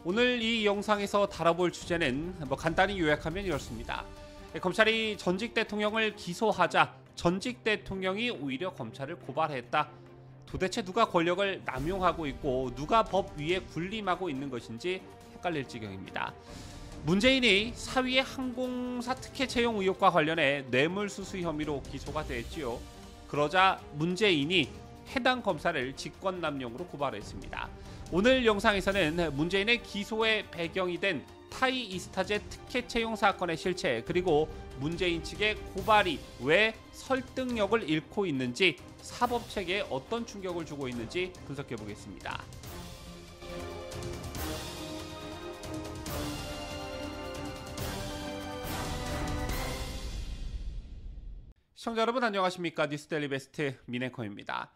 오늘 이 영상에서 다뤄볼 주제는 간단히 요약하면 이렇습니다. 검찰이 전직 대통령을 기소하자 전직 대통령이 오히려 검찰을 고발했다. 도대체 누가 권력을 남용하고 있고 누가 법 위에 군림하고 있는 것인지 헷갈릴 지경입니다. 문재인이 사위의 항공사 특혜 채용 의혹과 관련해 뇌물수수 혐의로 기소가 됐지요. 그러자 문재인이 해당 검사를 직권남용으로 고발했습니다. 오늘 영상에서는 문재인의 기소의 배경이 된 타이 이스타젯 특혜 채용 사건의 실체, 그리고 문재인 측의 고발이 왜 설득력을 잃고 있는지, 사법체계에 어떤 충격을 주고 있는지 분석해 보겠습니다. 시청자 여러분 안녕하십니까? 뉴스데일리 베스트 민해커입니다.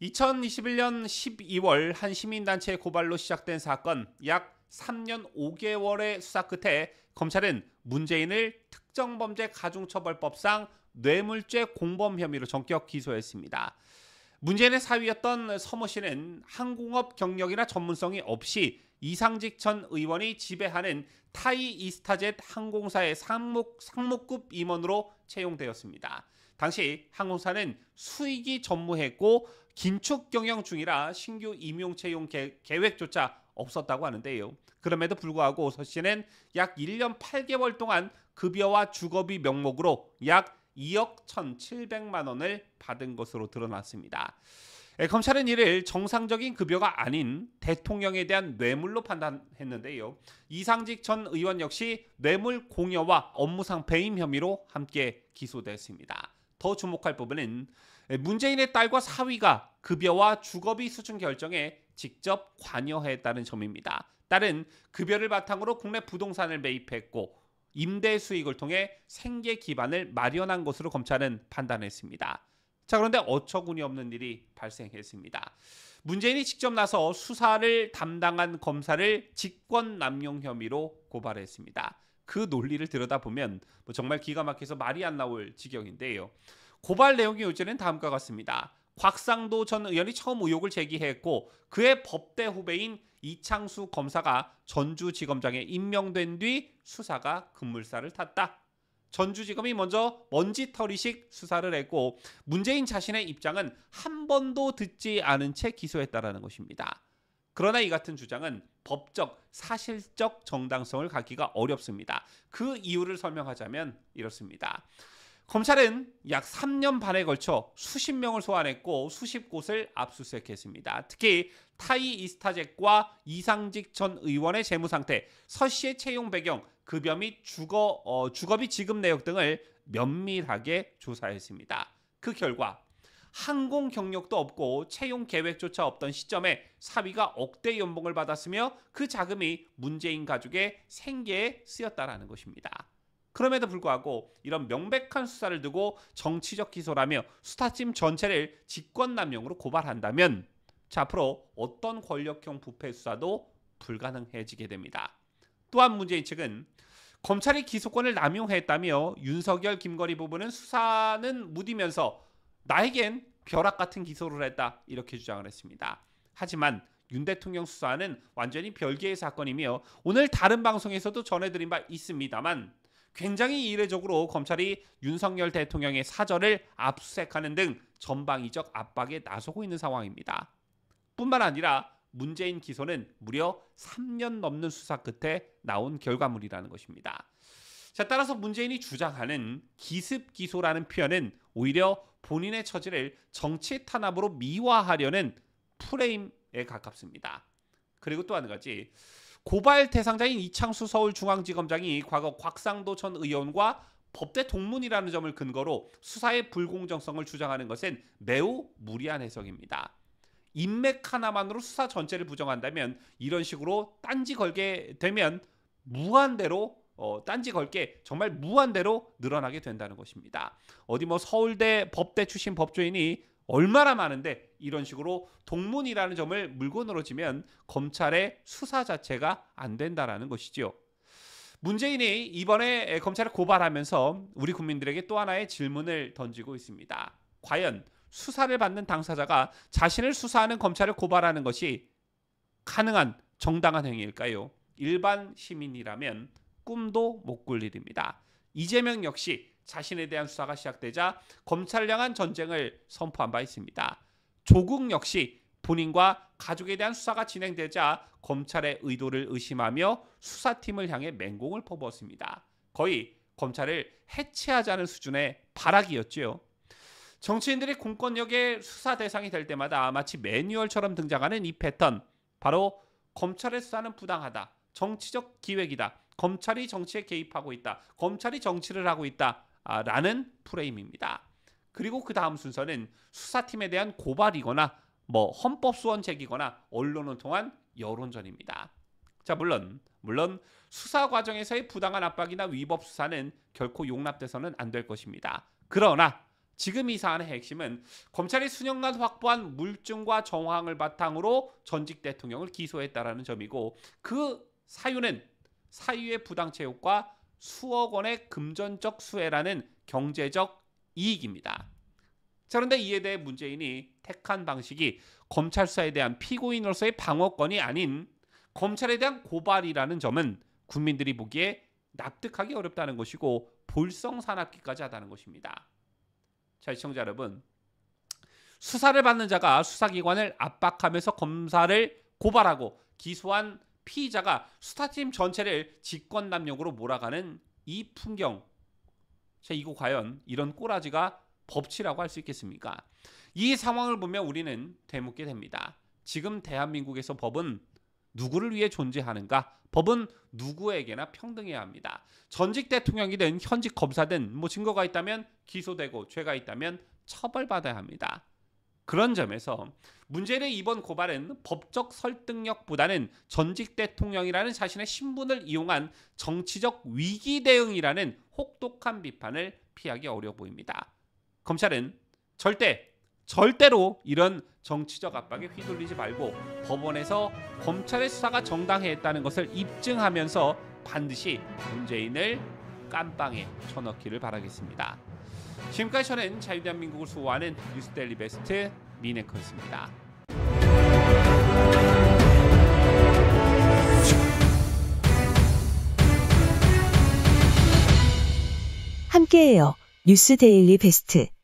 2021년 12월 한 시민단체의 고발로 시작된 사건, 약 3년 5개월의 수사 끝에 검찰은 문재인을 특정범죄 가중처벌법상 뇌물죄 공범 혐의로 전격 기소했습니다. 문재인의 사위였던 서모 씨는 항공업 경력이나 전문성이 없이 이상직 전 의원이 지배하는 타이 이스타젯 항공사의 상무급 임원으로 채용되었습니다. 당시 항공사는 수익이 전무했고 긴축 경영 중이라 신규 임용 채용 계획조차 없었다고 하는데요. 그럼에도 불구하고 서 씨는 약 1년 8개월 동안 급여와 주거비 명목으로 약 2억 1,700만 원을 받은 것으로 드러났습니다. 검찰은 이를 정상적인 급여가 아닌 대통령에 대한 뇌물로 판단했는데요. 이상직 전 의원 역시 뇌물 공여와 업무상 배임 혐의로 함께 기소됐습니다. 더 주목할 부분은 문재인의 딸과 사위가 급여와 주거비 수준 결정에 직접 관여했다는 점입니다. 딸은 급여를 바탕으로 국내 부동산을 매입했고 임대 수익을 통해 생계 기반을 마련한 것으로 검찰은 판단했습니다. 자, 그런데 어처구니 없는 일이 발생했습니다. 문재인이 직접 나서 수사를 담당한 검사를 직권남용 혐의로 고발했습니다. 그 논리를 들여다보면 정말 기가 막혀서 말이 안 나올 지경인데요. 고발 내용의 요지는 다음과 같습니다. 곽상도 전 의원이 처음 의혹을 제기했고 그의 법대 후배인 이창수 검사가 전주지검장에 임명된 뒤 수사가 급물살을 탔다. 전주지검이 먼저 먼지털이식 수사를 했고 문재인 자신의 입장은 한 번도 듣지 않은 채 기소했다라는 것입니다. 그러나 이 같은 주장은 법적, 사실적 정당성을 갖기가 어렵습니다. 그 이유를 설명하자면 이렇습니다. 검찰은 약 3년 반에 걸쳐 수십 명을 소환했고 수십 곳을 압수수색했습니다. 특히 타이 이스타젯과 이상직 전 의원의 재무 상태, 서 씨의 채용 배경, 급여 및 주거비 지급 내역 등을 면밀하게 조사했습니다. 그 결과 항공 경력도 없고 채용 계획조차 없던 시점에 사위가 억대 연봉을 받았으며 그 자금이 문재인 가족의 생계에 쓰였다라는 것입니다. 그럼에도 불구하고 이런 명백한 수사를 두고 정치적 기소라며 수사팀 전체를 직권남용으로 고발한다면 앞으로 어떤 권력형 부패 수사도 불가능해지게 됩니다. 또한 문재인 측은 검찰이 기소권을 남용했다며 윤석열, 김건희 부부는 수사는 무디면서 나에겐 벼락 같은 기소를 했다, 이렇게 주장을 했습니다. 하지만 윤 대통령 수사는 완전히 별개의 사건이며 오늘 다른 방송에서도 전해드린 바 있습니다만 굉장히 이례적으로 검찰이 윤석열 대통령의 사저를 압수수색하는 등 전방위적 압박에 나서고 있는 상황입니다. 뿐만 아니라 문재인 기소는 무려 3년 넘는 수사 끝에 나온 결과물이라는 것입니다. 자, 따라서 문재인이 주장하는 기습 기소라는 표현은 오히려 본인의 처지를 정치 탄압으로 미화하려는 프레임에 가깝습니다. 그리고 또 한 가지, 고발 대상자인 이창수 서울중앙지검장이 과거 곽상도 전 의원과 법대 동문이라는 점을 근거로 수사의 불공정성을 주장하는 것은 매우 무리한 해석입니다. 인맥 하나만으로 수사 전체를 부정한다면 이런 식으로 딴지 걸게 되면 정말 무한대로 늘어나게 된다는 것입니다. 어디 서울대 법대 출신 법조인이 얼마나 많은데 이런 식으로 동문이라는 점을 물고 늘어지면 검찰의 수사 자체가 안 된다라는 것이죠. 문재인이 이번에 검찰을 고발하면서 우리 국민들에게 또 하나의 질문을 던지고 있습니다. 과연 수사를 받는 당사자가 자신을 수사하는 검찰을 고발하는 것이 가능한 정당한 행위일까요? 일반 시민이라면 꿈도 못 꿀 일입니다. 이재명 역시 자신에 대한 수사가 시작되자 검찰을 향한 전쟁을 선포한 바 있습니다. 조국 역시 본인과 가족에 대한 수사가 진행되자 검찰의 의도를 의심하며 수사팀을 향해 맹공을 퍼부었습니다. 거의 검찰을 해체하자는 수준의 발악이었지요. 정치인들이 공권력의 수사 대상이 될 때마다 마치 매뉴얼처럼 등장하는 이 패턴, 바로 검찰의 수사는 부당하다, 정치적 기획이다, 검찰이 정치에 개입하고 있다, 검찰이 정치를 하고 있다 라는 프레임입니다. 그리고 그 다음 순서는 수사팀에 대한 고발이거나 헌법소원 제기거나 언론을 통한 여론전입니다. 자, 물론 수사 과정에서의 부당한 압박이나 위법 수사는 결코 용납돼서는 안 될 것입니다. 그러나 지금 이 사안의 핵심은 검찰이 수년간 확보한 물증과 정황을 바탕으로 전직 대통령을 기소했다라는 점이고, 그 사유는 사유의 부당체육과 수억 원의 금전적 수혜라는 경제적 이익입니다. 자, 그런데 이에 대해 문재인이 택한 방식이 검찰 수사에 대한 피고인으로서의 방어권이 아닌 검찰에 대한 고발이라는 점은 국민들이 보기에 납득하기 어렵다는 것이고 볼성사납기까지 하다는 것입니다. 자, 시청자 여러분, 수사를 받는 자가 수사기관을 압박하면서 검사를 고발하고 기소한 피의자가 수사팀 전체를 직권남용으로 몰아가는 이 풍경, 자, 이거 과연 이런 꼬라지가 법치라고 할 수 있겠습니까? 이 상황을 보면 우리는 되묻게 됩니다. 지금 대한민국에서 법은 누구를 위해 존재하는가? 법은 누구에게나 평등해야 합니다. 전직 대통령이든 현직 검사든 증거가 있다면 기소되고 죄가 있다면 처벌받아야 합니다. 그런 점에서 문재인의 이번 고발은 법적 설득력보다는 전직 대통령이라는 자신의 신분을 이용한 정치적 위기 대응이라는 혹독한 비판을 피하기 어려워 보입니다. 검찰은 절대로 이런 정치적 압박에 휘둘리지 말고 법원에서 검찰의 수사가 정당했다는 것을 입증하면서 반드시 문재인을 깜빵에 쳐넣기를 바라겠습니다. 지금까지 저는 자유대한민국을 수호하는 뉴스데일리 베스트 민앵커였습니다. 함께해요. 뉴스데일리 베스트.